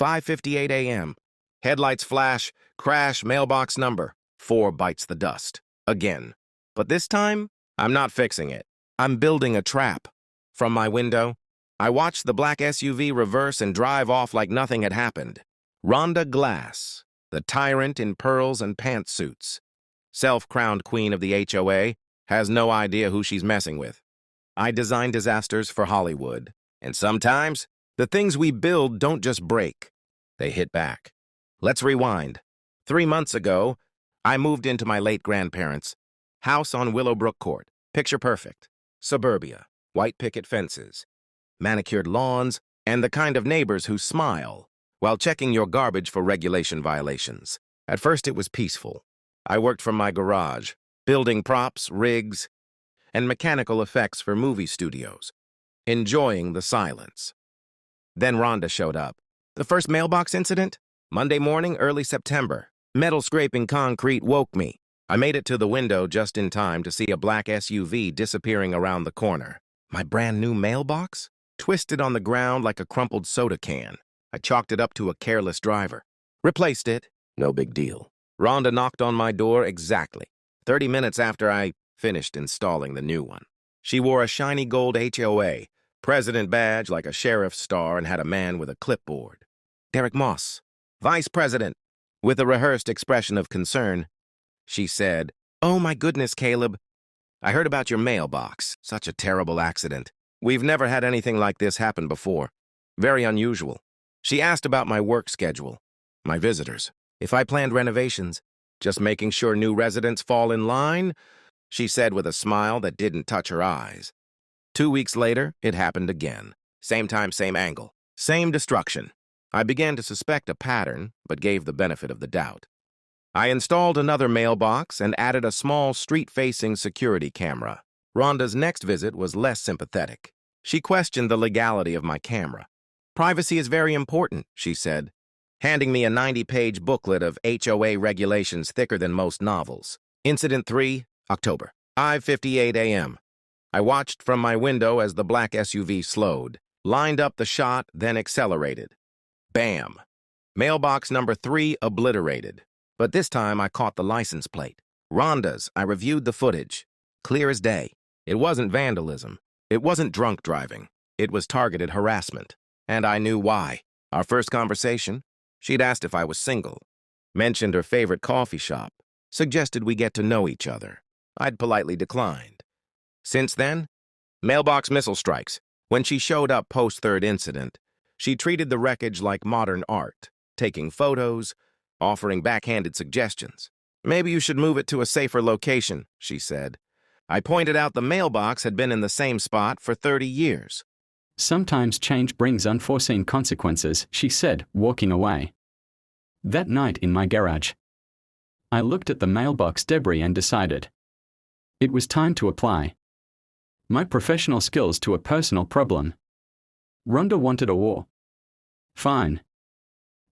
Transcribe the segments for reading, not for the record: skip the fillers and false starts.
5:58 a.m. Headlights flash, crash, mailbox number. 4 bites the dust. Again. But this time, I'm not fixing it. I'm building a trap. From my window, I watched the black SUV reverse and drive off like nothing had happened. Rhonda Glass, the tyrant in pearls and pantsuits, self-crowned queen of the HOA, has no idea who she's messing with. I design disasters for Hollywood, and sometimes the things we build don't just break, they hit back. Let's rewind. 3 months ago, I moved into my late grandparents' house on Willowbrook Court. Picture perfect. Suburbia, white picket fences, manicured lawns, and the kind of neighbors who smile while checking your garbage for regulation violations. At first, it was peaceful. I worked from my garage, building props, rigs, and mechanical effects for movie studios, enjoying the silence. Then Rhonda showed up. The first mailbox incident? Monday morning, early September. Metal scraping concrete woke me. I made it to the window just in time to see a black SUV disappearing around the corner. My brand new mailbox? Twisted on the ground like a crumpled soda can. I chalked it up to a careless driver. Replaced it. No big deal. Rhonda knocked on my door exactly 30 minutes after I finished installing the new one. She wore a shiny gold HOA, president badge like a sheriff's star, and had a man with a clipboard. Derek Moss, vice president. With a rehearsed expression of concern, she said, "Oh my goodness, Caleb. I heard about your mailbox. Such a terrible accident. We've never had anything like this happen before. Very unusual." She asked about my work schedule, my visitors, if I planned renovations, just making sure new residents fall in line, she said with a smile that didn't touch her eyes. 2 weeks later, it happened again. Same time, same angle, same destruction. I began to suspect a pattern, but gave the benefit of the doubt. I installed another mailbox and added a small street-facing security camera. Rhonda's next visit was less sympathetic. She questioned the legality of my camera. "Privacy is very important," she said, handing me a 90-page booklet of HOA regulations thicker than most novels. Incident 3, October. 5:58 a.m. I watched from my window as the black SUV slowed, lined up the shot, then accelerated. Bam! Mailbox number 3 obliterated. But this time I caught the license plate. Rhonda's. I reviewed the footage. Clear as day. It wasn't vandalism. It wasn't drunk driving. It was targeted harassment. And I knew why. Our first conversation, she'd asked if I was single, mentioned her favorite coffee shop, suggested we get to know each other. I'd politely declined. Since then, mailbox missile strikes. When she showed up post-third incident, she treated the wreckage like modern art, taking photos, offering backhanded suggestions. "Maybe you should move it to a safer location," she said. I pointed out the mailbox had been in the same spot for 30 years. "Sometimes change brings unforeseen consequences," she said, walking away. That night in my garage, I looked at the mailbox debris and decided it was time to apply my professional skills to a personal problem. Rhonda wanted a war. Fine.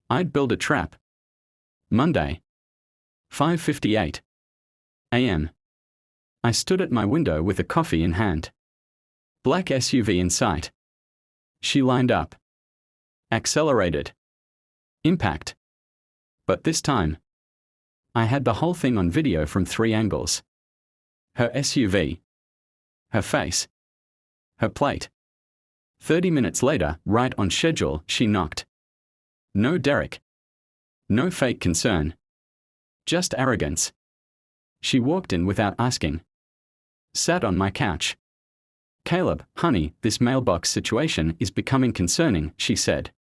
I'd build a trap. Monday, 5:58 a.m. I stood at my window with a coffee in hand. Black SUV in sight. She lined up. Accelerated. Impact. But this time, I had the whole thing on video from 3 angles. Her SUV. Her face. Her plate. 30 minutes later, right on schedule, she knocked. No Derek. No fake concern. Just arrogance. She walked in without asking. Sat on my couch. "Caleb, honey, this mailbox situation is becoming concerning," she said.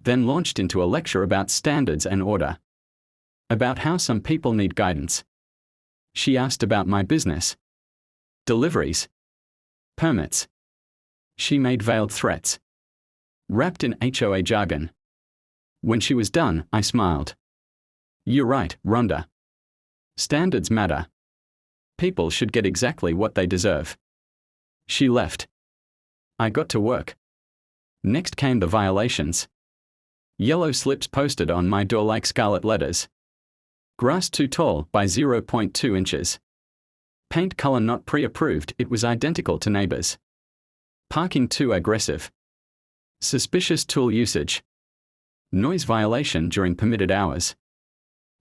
Then launched into a lecture about standards and order. About how some people need guidance. She asked about my business. Deliveries. Permits. She made veiled threats, wrapped in HOA jargon. When she was done, I smiled. "You're right, Rhonda. Standards matter. People should get exactly what they deserve." She left. I got to work. Next came the violations. Yellow slips posted on my door like scarlet letters. Grass too tall by 0.2 inches. Paint color not pre-approved, it was identical to neighbors. Parking too aggressive. Suspicious tool usage. Noise violation during permitted hours.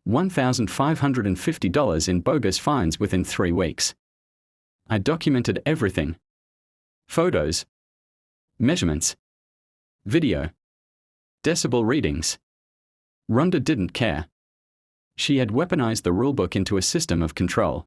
$1,550 in bogus fines within 3 weeks. I documented everything. Photos. Measurements. Video. Decibel readings. Rhonda didn't care. She had weaponized the rulebook into a system of control.